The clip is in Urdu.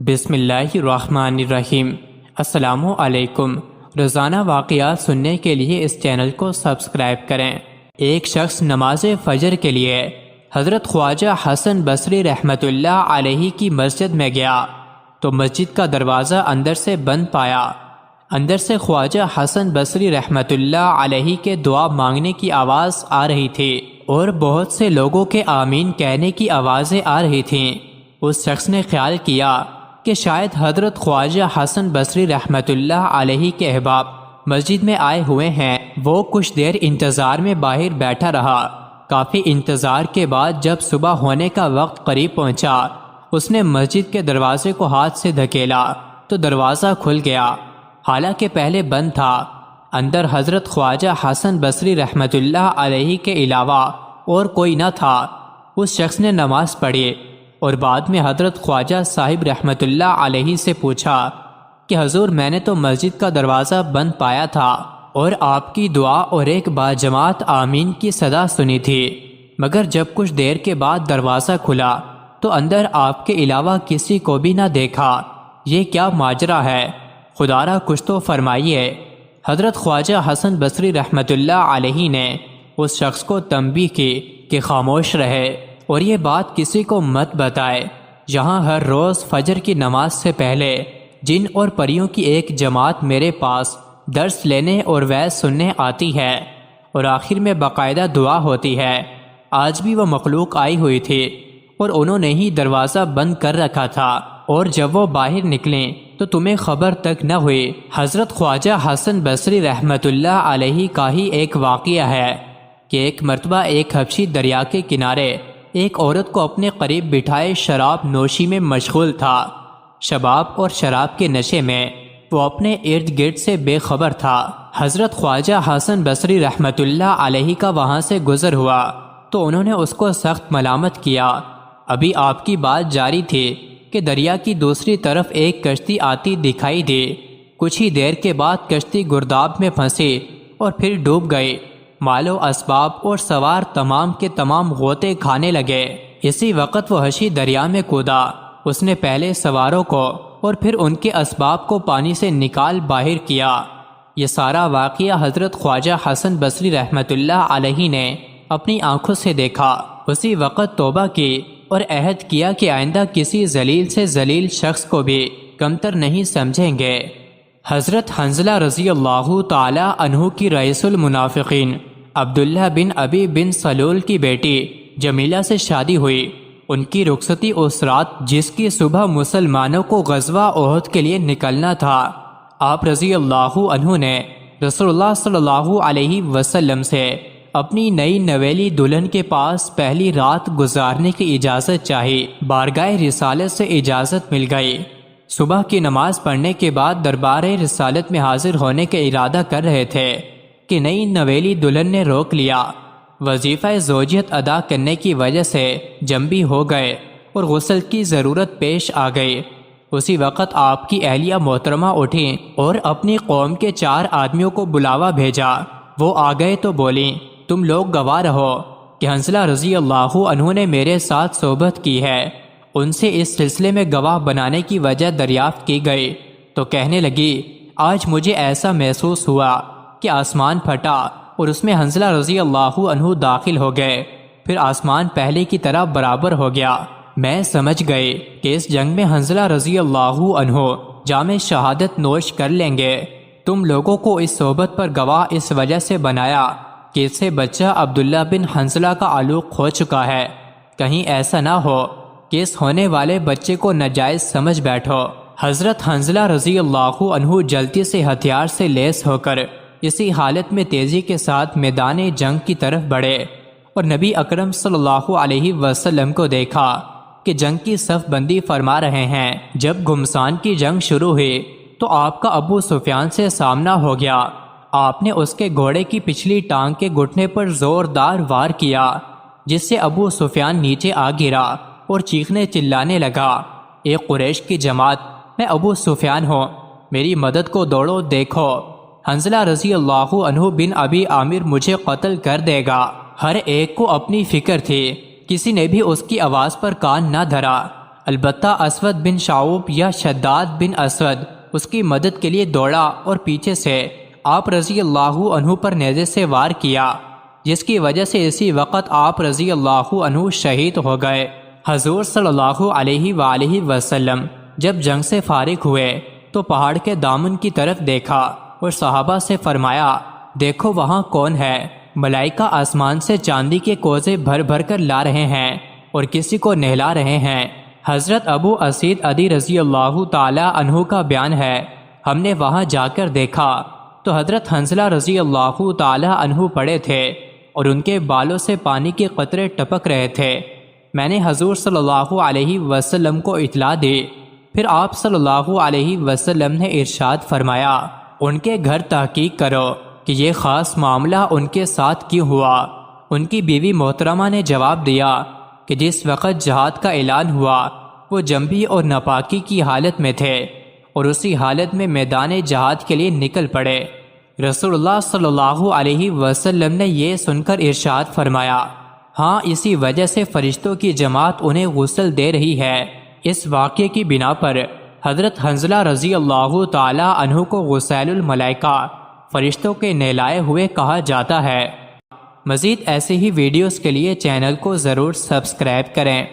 بسم اللہ الرحمن الرحیم۔ السلام علیکم۔ روزانہ واقعات سننے کے لیے اس چینل کو سبسکرائب کریں۔ ایک شخص نماز فجر کے لیے حضرت خواجہ حسن بصری رحمۃ اللہ علیہ کی مسجد میں گیا تو مسجد کا دروازہ اندر سے بند پایا۔ اندر سے خواجہ حسن بصری رحمۃ اللہ علیہ کے دعا مانگنے کی آواز آ رہی تھی اور بہت سے لوگوں کے آمین کہنے کی آوازیں آ رہی تھیں۔ اس شخص نے خیال کیا کہ شاید حضرت خواجہ حسن بصری رحمۃ اللہ علیہ کے احباب مسجد میں آئے ہوئے ہیں۔ وہ کچھ دیر انتظار میں باہر بیٹھا رہا۔ کافی انتظار کے بعد جب صبح ہونے کا وقت قریب پہنچا، اس نے مسجد کے دروازے کو ہاتھ سے دھکیلا تو دروازہ کھل گیا، حالانکہ پہلے بند تھا۔ اندر حضرت خواجہ حسن بصری رحمۃ اللہ علیہ کے علاوہ اور کوئی نہ تھا۔ اس شخص نے نماز پڑھی اور بعد میں حضرت خواجہ صاحب رحمۃ اللہ علیہ سے پوچھا کہ حضور، میں نے تو مسجد کا دروازہ بند پایا تھا اور آپ کی دعا اور ایک باجماعت آمین کی صدا سنی تھی، مگر جب کچھ دیر کے بعد دروازہ کھلا تو اندر آپ کے علاوہ کسی کو بھی نہ دیکھا۔ یہ کیا ماجرا ہے؟ خدا را کچھ تو فرمائیے۔ حضرت خواجہ حسن بصری رحمۃ اللہ علیہ نے اس شخص کو تنبیہ کی کہ خاموش رہے اور یہ بات کسی کو مت بتائے۔ یہاں ہر روز فجر کی نماز سے پہلے جن اور پریوں کی ایک جماعت میرے پاس درس لینے اور وعظ سننے آتی ہے اور آخر میں باقاعدہ دعا ہوتی ہے۔ آج بھی وہ مخلوق آئی ہوئی تھی اور انہوں نے ہی دروازہ بند کر رکھا تھا، اور جب وہ باہر نکلیں تو تمہیں خبر تک نہ ہوئی۔ حضرت خواجہ حسن بصری رحمۃ اللہ علیہ کا ہی ایک واقعہ ہے کہ ایک مرتبہ ایک حبشی دریا کے کنارے ایک عورت کو اپنے قریب بٹھائے شراب نوشی میں مشغول تھا۔ شباب اور شراب کے نشے میں وہ اپنے ارد گرد سے بے خبر تھا۔ حضرت خواجہ حسن بصری رحمۃ اللہ علیہ کا وہاں سے گزر ہوا تو انہوں نے اس کو سخت ملامت کیا۔ ابھی آپ کی بات جاری تھی کہ دریا کی دوسری طرف ایک کشتی آتی دکھائی دی۔ کچھ ہی دیر کے بعد کشتی گرداب میں پھنسی اور پھر ڈوب گئی۔ مال و اسباب اور سوار تمام کے تمام غوطے کھانے لگے۔ اسی وقت وہ حبشی دریا میں کودا۔ اس نے پہلے سواروں کو اور پھر ان کے اسباب کو پانی سے نکال باہر کیا۔ یہ سارا واقعہ حضرت خواجہ حسن بصری رحمۃ اللہ علیہ نے اپنی آنکھوں سے دیکھا۔ اسی وقت توبہ کی اور عہد کیا کہ آئندہ کسی ذلیل سے ذلیل شخص کو بھی کمتر نہیں سمجھیں گے۔ حضرت حنظلہ رضی اللہ تعالی عنہ کی رئیس المنافقین عبداللہ بن ابی بن سلول کی بیٹی جمیلہ سے شادی ہوئی۔ ان کی رخصتی اس رات جس کی صبح مسلمانوں کو غزوہ احد کے لیے نکلنا تھا، آپ رضی اللہ عنہ نے رسول اللہ صلی اللہ علیہ وسلم سے اپنی نئی نویلی دلہن کے پاس پہلی رات گزارنے کی اجازت چاہی۔ بارگاہ رسالت سے اجازت مل گئی۔ صبح کی نماز پڑھنے کے بعد دربار رسالت میں حاضر ہونے کا ارادہ کر رہے تھے کہ نئی نویلی دلہن نے روک لیا۔ وظیفہ زوجیت ادا کرنے کی وجہ سے جنبی ہو گئے اور غسل کی ضرورت پیش آ گئی۔ اسی وقت آپ کی اہلیہ محترمہ اٹھیں اور اپنی قوم کے 4 آدمیوں کو بلاوا بھیجا۔ وہ آ گئے تو بولیں، تم لوگ گواہ رہو کہ حنظلہ رضی اللہ عنہ نے میرے ساتھ صحبت کی ہے۔ ان سے اس سلسلے میں گواہ بنانے کی وجہ دریافت کی گئی تو کہنے لگی، آج مجھے ایسا محسوس ہوا کہ آسمان پھٹا اور اس میں حنظلہ رضی اللہ عنہ داخل ہو گئے، پھر آسمان پہلے کی طرح برابر ہو گیا۔ میں سمجھ گئی کہ اس جنگ میں حنظلہ رضی اللہ عنہ جام شہادت نوش کر لیں گے۔ تم لوگوں کو اس صحبت پر گواہ اس وجہ سے بنایا کہ اس سے بچہ عبداللہ بن حنظلہ کا تعلق ہو چکا ہے۔ کہیں ایسا نہ ہو کہ اس ہونے والے بچے کو ناجائز سمجھ بیٹھو۔ حضرت حنظلہ رضی اللہ عنہ جلدی سے ہتھیار سے لیس ہو کر اسی حالت میں تیزی کے ساتھ میدان جنگ کی طرف بڑھے اور نبی اکرم صلی اللہ علیہ وسلم کو دیکھا کہ جنگ کی صف بندی فرما رہے ہیں۔ جب گھمسان کی جنگ شروع ہوئی تو آپ کا ابو سفیان سے سامنا ہو گیا۔ آپ نے اس کے گھوڑے کی پچھلی ٹانگ کے گھٹنے پر زوردار وار کیا، جس سے ابو سفیان نیچے آ گرا اور چیخنے چلانے لگا، ایک قریش کی جماعت، میں ابو سفیان ہوں، میری مدد کو دوڑو، دیکھو حنظلہ رضی اللہ عنہ بن ابی عامر مجھے قتل کر دے گا۔ ہر ایک کو اپنی فکر تھی، کسی نے بھی اس کی آواز پر کان نہ دھرا۔ البتہ اسود بن شعوب یا شداد بن اسود اس کی مدد کے لیے دوڑا اور پیچھے سے آپ رضی اللہ عنہ پر نیزے سے وار کیا، جس کی وجہ سے اسی وقت آپ رضی اللہ عنہ شہید ہو گئے۔ حضور صلی اللہ علیہ وآلہ وسلم جب جنگ سے فارغ ہوئے تو پہاڑ کے دامن کی طرف دیکھا اور صحابہ سے فرمایا، دیکھو وہاں کون ہے؟ ملائکہ آسمان سے چاندی کے کوزے بھر بھر کر لا رہے ہیں اور کسی کو نہلا رہے ہیں۔ حضرت ابو اسید عدی رضی اللہ تعالی عنہ کا بیان ہے، ہم نے وہاں جا کر دیکھا تو حضرت حنظلہ رضی اللہ تعالی عنہ پڑے تھے اور ان کے بالوں سے پانی کے قطرے ٹپک رہے تھے۔ میں نے حضور صلی اللہ علیہ وسلم کو اطلاع دی، پھر آپ صلی اللہ علیہ وسلم نے ارشاد فرمایا، ان کے گھر تحقیق کرو کہ یہ خاص معاملہ ان کے ساتھ کیوں ہوا۔ ان کی بیوی محترمہ نے جواب دیا کہ جس وقت جہاد کا اعلان ہوا وہ جنبی اور ناپاکی کی حالت میں تھے اور اسی حالت میں میدان جہاد کے لیے نکل پڑے۔ رسول اللہ صلی اللہ علیہ وسلم نے یہ سن کر ارشاد فرمایا، ہاں اسی وجہ سے فرشتوں کی جماعت انہیں غسل دے رہی ہے۔ اس واقعے کی بنا پر حضرت حنظلہ رضی اللہ تعالی عنہ کو غسیل الملائکہ، فرشتوں کے نہلائے ہوئے کہا جاتا ہے۔ مزید ایسے ہی ویڈیوز کے لیے چینل کو ضرور سبسکرائب کریں۔